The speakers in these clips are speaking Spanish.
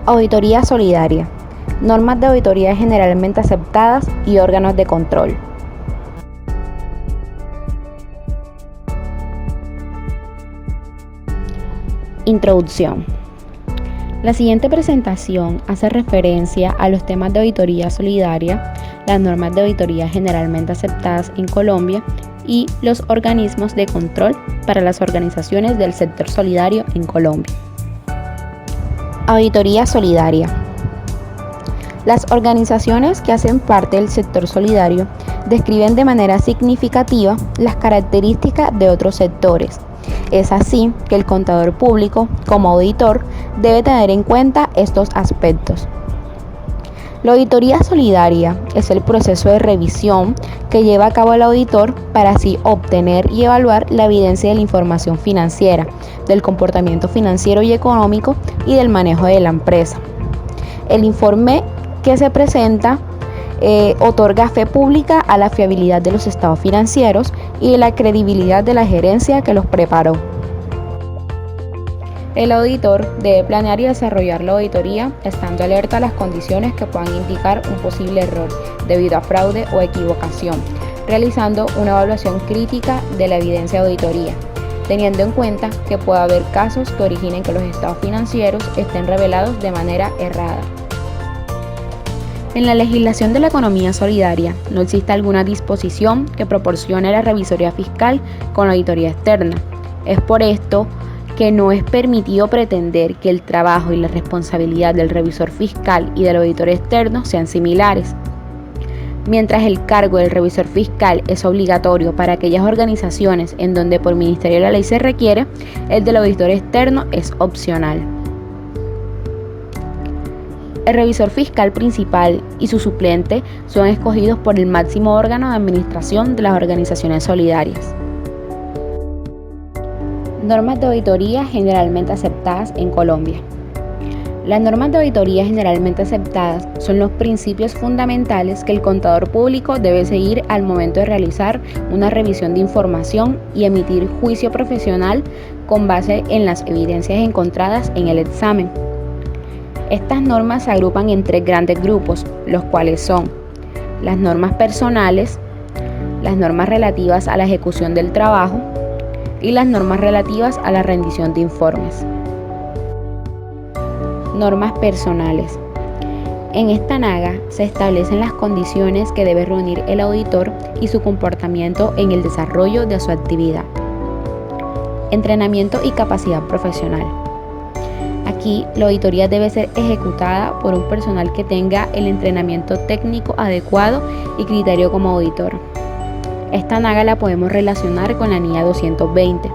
Auditoría solidaria. Normas de auditoría generalmente aceptadas y órganos de control. Introducción. La siguiente presentación hace referencia a los temas de auditoría solidaria, las normas de auditoría generalmente aceptadas en Colombia y los organismos de control para las organizaciones del sector solidario en Colombia. Auditoría solidaria. Las organizaciones que hacen parte del sector solidario describen de manera significativa las características de otros sectores. Es así que el contador público, como auditor, debe tener en cuenta estos aspectos. La auditoría solidaria es el proceso de revisión que lleva a cabo el auditor para así obtener y evaluar la evidencia de la información financiera, del comportamiento financiero y económico y del manejo de la empresa. El informe que se presenta otorga fe pública a la fiabilidad de los estados financieros y la credibilidad de la gerencia que los preparó. El auditor debe planear y desarrollar la auditoría estando alerta a las condiciones que puedan indicar un posible error debido a fraude o equivocación, realizando una evaluación crítica de la evidencia de auditoría, teniendo en cuenta que puede haber casos que originen que los estados financieros estén revelados de manera errada. En la legislación de la economía solidaria no existe alguna disposición que proporcione la revisoría fiscal con la auditoría externa. Es por esto que no es permitido pretender que el trabajo y la responsabilidad del revisor fiscal y del auditor externo sean similares. Mientras el cargo del revisor fiscal es obligatorio para aquellas organizaciones en donde por ministerio de la ley se requiere, el del auditor externo es opcional. El revisor fiscal principal y su suplente son escogidos por el máximo órgano de administración de las organizaciones solidarias. Normas de auditoría generalmente aceptadas en Colombia. Las normas de auditoría generalmente aceptadas son los principios fundamentales que el contador público debe seguir al momento de realizar una revisión de información y emitir juicio profesional con base en las evidencias encontradas en el examen. Estas normas se agrupan en tres grandes grupos, los cuales son las normas personales, las normas relativas a la ejecución del trabajo y las normas relativas a la rendición de informes. Normas personales. En esta naga se establecen las condiciones que debe reunir el auditor y su comportamiento en el desarrollo de su actividad. Entrenamiento y capacidad profesional. Aquí, la auditoría debe ser ejecutada por un personal que tenga el entrenamiento técnico adecuado y criterio como auditor. Esta naga la podemos relacionar con la NIA 220,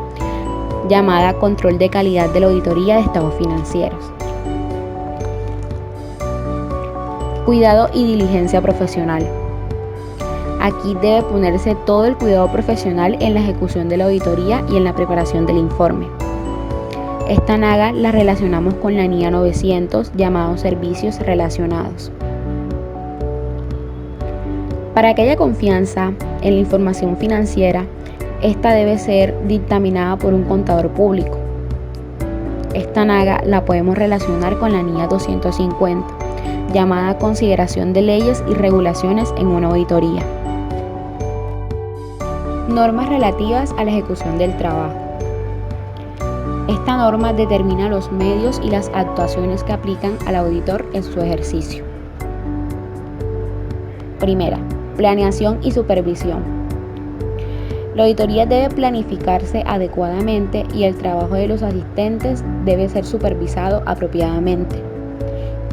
llamada Control de Calidad de la Auditoría de Estados Financieros. Cuidado y diligencia profesional. Aquí debe ponerse todo el cuidado profesional en la ejecución de la auditoría y en la preparación del informe. Esta naga la relacionamos con la NIA 900, llamados servicios relacionados. Para que haya confianza en la información financiera, esta debe ser dictaminada por un contador público. Esta naga la podemos relacionar con la NIA 250, llamada Consideración de leyes y regulaciones en una auditoría. Normas relativas a la ejecución del trabajo. Esta norma determina los medios y las actuaciones que aplican al auditor en su ejercicio. Primera, planeación y supervisión. La auditoría debe planificarse adecuadamente y el trabajo de los asistentes debe ser supervisado apropiadamente.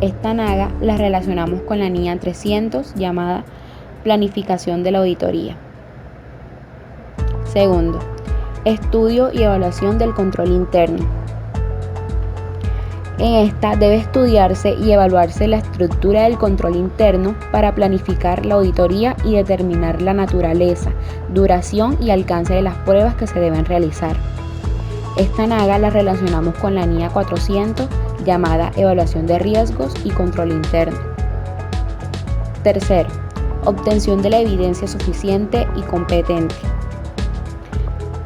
Esta naga la relacionamos con la NIA 300, llamada Planificación de la Auditoría. Segundo, estudio y evaluación del control interno. En esta debe estudiarse y evaluarse la estructura del control interno para planificar la auditoría y determinar la naturaleza, duración y alcance de las pruebas que se deben realizar. Esta naga la relacionamos con la NIA 400, llamada Evaluación de riesgos y control interno. Tercero, obtención de la evidencia suficiente y competente.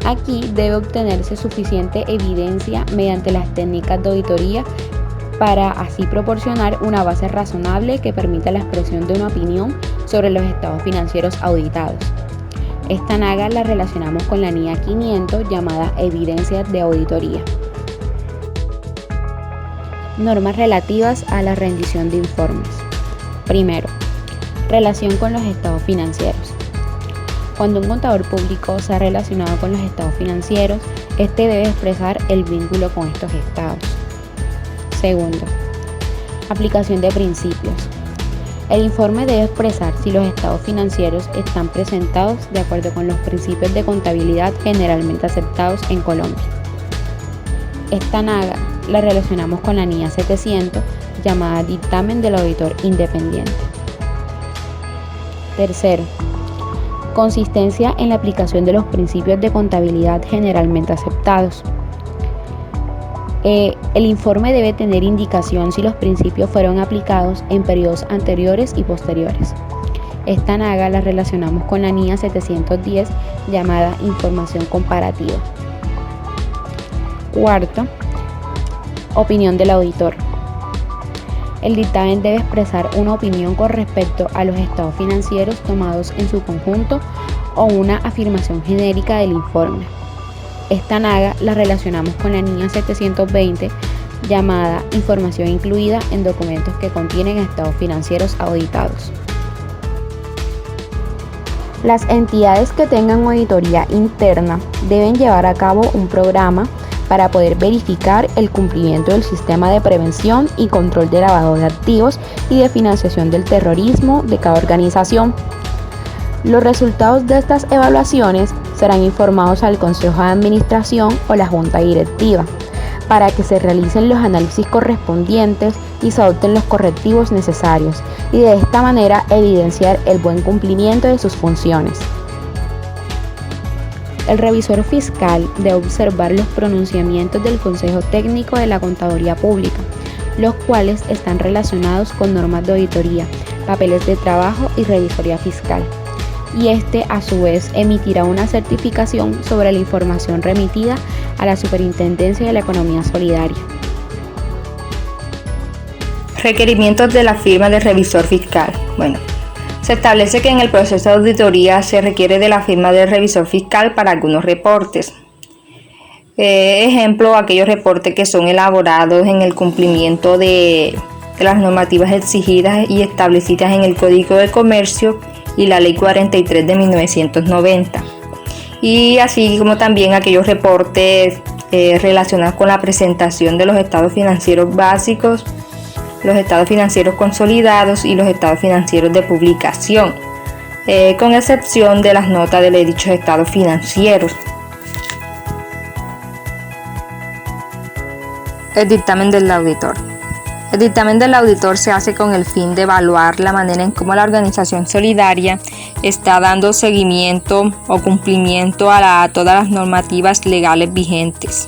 Aquí debe obtenerse suficiente evidencia mediante las técnicas de auditoría para así proporcionar una base razonable que permita la expresión de una opinión sobre los estados financieros auditados. Esta NAGA la relacionamos con la NIA 500 llamada Evidencias de Auditoría. Normas relativas a la rendición de informes. Primero, relación con los estados financieros. Cuando un contador público se ha relacionado con los estados financieros, este debe expresar el vínculo con estos estados. Segundo, aplicación de principios. El informe debe expresar si los estados financieros están presentados de acuerdo con los principios de contabilidad generalmente aceptados en Colombia. Esta NAGA la relacionamos con la NIA 700 llamada Dictamen del Auditor Independiente. Tercero, consistencia en la aplicación de los principios de contabilidad generalmente aceptados. El informe debe tener indicación si los principios fueron aplicados en periodos anteriores y posteriores. Esta NAGA la relacionamos con la NIA 710 llamada Información Comparativa. Cuarto, opinión del auditor. El dictamen debe expresar una opinión con respecto a los estados financieros tomados en su conjunto o una afirmación genérica del informe. Esta NAGA la relacionamos con la NIA 720 llamada Información incluida en documentos que contienen estados financieros auditados. Las entidades que tengan auditoría interna deben llevar a cabo un programa para poder verificar el cumplimiento del sistema de prevención y control de lavado de activos y de financiación del terrorismo de cada organización. Los resultados de estas evaluaciones serán informados al Consejo de Administración o la Junta Directiva para que se realicen los análisis correspondientes y se adopten los correctivos necesarios y de esta manera evidenciar el buen cumplimiento de sus funciones. El revisor fiscal debe observar los pronunciamientos del Consejo Técnico de la Contaduría Pública, los cuales están relacionados con normas de auditoría, papeles de trabajo y revisoría fiscal. Y este a su vez emitirá una certificación sobre la información remitida a la Superintendencia de la Economía Solidaria. Requerimientos de la firma del revisor fiscal. Se establece que en el proceso de auditoría se requiere de la firma del revisor fiscal para algunos reportes. Ejemplo, aquellos reportes que son elaborados en el cumplimiento de las normativas exigidas y establecidas en el Código de Comercio y la Ley 43 de 1990. Y así como también aquellos reportes relacionados con la presentación de los estados financieros básicos, los estados financieros consolidados y los estados financieros de publicación, con excepción de las notas de dichos estados financieros. El dictamen del auditor. El dictamen del auditor se hace con el fin de evaluar la manera en cómo la organización solidaria está dando seguimiento o cumplimiento a todas las normativas legales vigentes.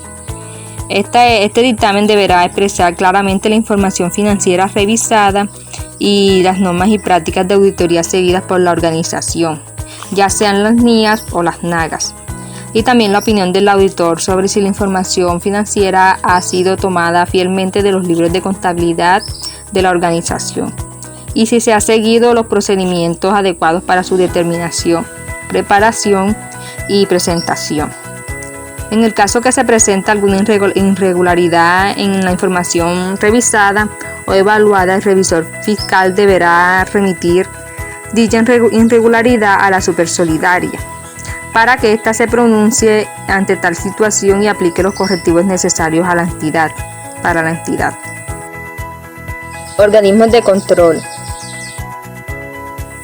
Este dictamen deberá expresar claramente la información financiera revisada y las normas y prácticas de auditoría seguidas por la organización, ya sean las NIAs o las NAGAs. Y también la opinión del auditor sobre si la información financiera ha sido tomada fielmente de los libros de contabilidad de la organización y si se han seguido los procedimientos adecuados para su determinación, preparación y presentación. En el caso que se presenta alguna irregularidad en la información revisada o evaluada, el revisor fiscal deberá remitir dicha irregularidad a la Supersolidaria para que ésta se pronuncie ante tal situación y aplique los correctivos necesarios a la entidad, para la entidad. Organismos de control.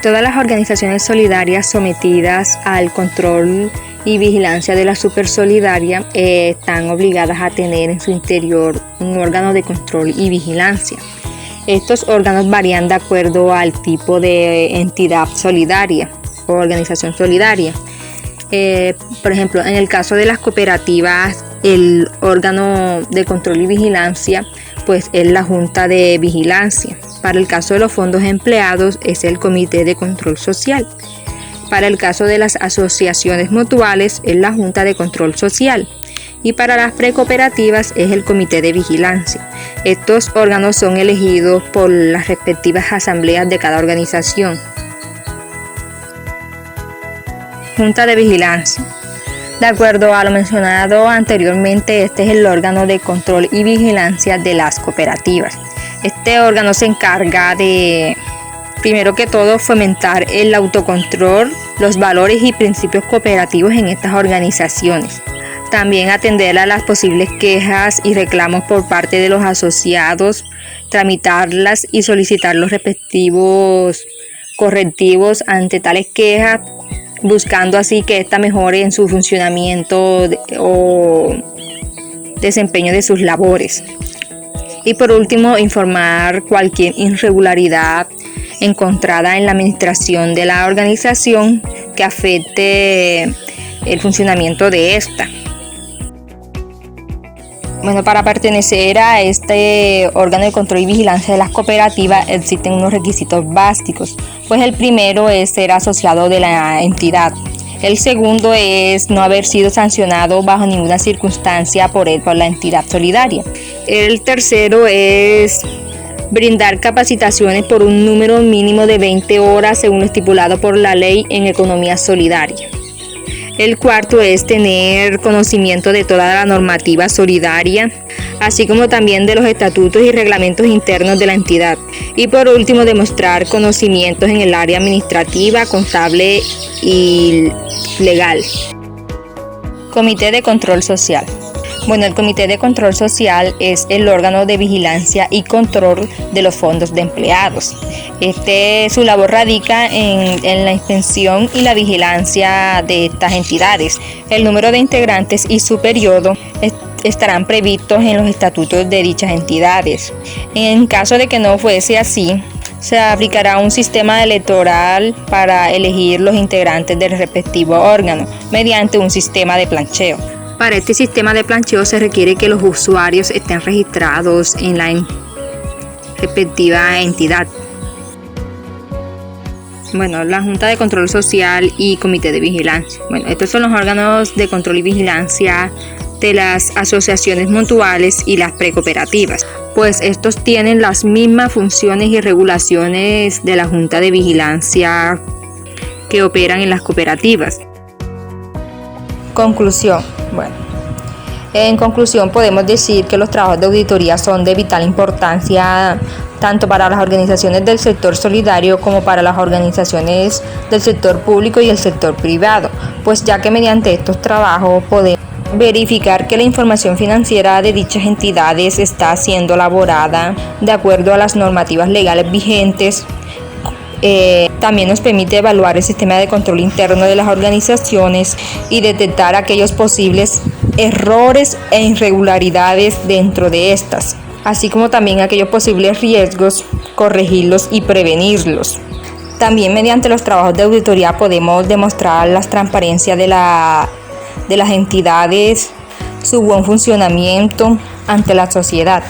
Todas las organizaciones solidarias sometidas al control y vigilancia de la Supersolidaria están obligadas a tener en su interior un órgano de control y vigilancia. Estos órganos varían de acuerdo al tipo de entidad solidaria o organización solidaria. Por ejemplo, en el caso de las cooperativas, el órgano de control y vigilancia pues es la Junta de Vigilancia. Para el caso de los fondos empleados es el Comité de Control Social. Para el caso de las asociaciones mutuales es la Junta de Control Social. y para las precooperativas es el comité de vigilancia. Estos órganos son elegidos por las respectivas asambleas de cada organización. Junta de vigilancia. De acuerdo a lo mencionado anteriormente, este es el órgano de control y vigilancia de las cooperativas. Este órgano se encarga de, primero que todo, fomentar el autocontrol, los valores y principios cooperativos en estas organizaciones. También atender a las posibles quejas y reclamos por parte de los asociados, tramitarlas y solicitar los respectivos correctivos ante tales quejas, buscando así que ésta mejore en su funcionamiento o desempeño de sus labores. Y por último, informar cualquier irregularidad encontrada en la administración de la organización que afecte el funcionamiento de esta. Bueno, para pertenecer a este órgano de control y vigilancia de las cooperativas existen unos requisitos básicos. Pues el primero es ser asociado de la entidad. El segundo es no haber sido sancionado bajo ninguna circunstancia por la entidad solidaria. El tercero es brindar capacitaciones por un número mínimo de 20 horas según lo estipulado por la ley en economía solidaria. El cuarto es tener conocimiento de toda la normativa solidaria, así como también de los estatutos y reglamentos internos de la entidad. Y por último, demostrar conocimientos en el área administrativa, contable y legal. Comité de Control Social. Bueno, el Comité de Control Social es el órgano de vigilancia y control de los fondos de empleados. Su labor radica en la inspección y la vigilancia de estas entidades. El número de integrantes y su periodo estarán previstos en los estatutos de dichas entidades. En caso de que no fuese así, se aplicará un sistema electoral para elegir los integrantes del respectivo órgano mediante un sistema de plancheo. Para este sistema de plancheo se requiere que los usuarios estén registrados en la respectiva entidad. Bueno, la Junta de Control Social y Comité de Vigilancia. Bueno, estos son los órganos de control y vigilancia de las asociaciones mutuales y las precooperativas, pues estos tienen las mismas funciones y regulaciones de la Junta de Vigilancia que operan en las cooperativas. Conclusión. Bueno, en conclusión podemos decir que los trabajos de auditoría son de vital importancia tanto para las organizaciones del sector solidario como para las organizaciones del sector público y el sector privado, pues ya que mediante estos trabajos podemos verificar que la información financiera de dichas entidades está siendo elaborada de acuerdo a las normativas legales vigentes. También nos permite evaluar el sistema de control interno de las organizaciones y detectar aquellos posibles errores e irregularidades dentro de estas, así como también aquellos posibles riesgos, corregirlos y prevenirlos. También mediante los trabajos de auditoría podemos demostrar la transparencia de las entidades, su buen funcionamiento ante la sociedad.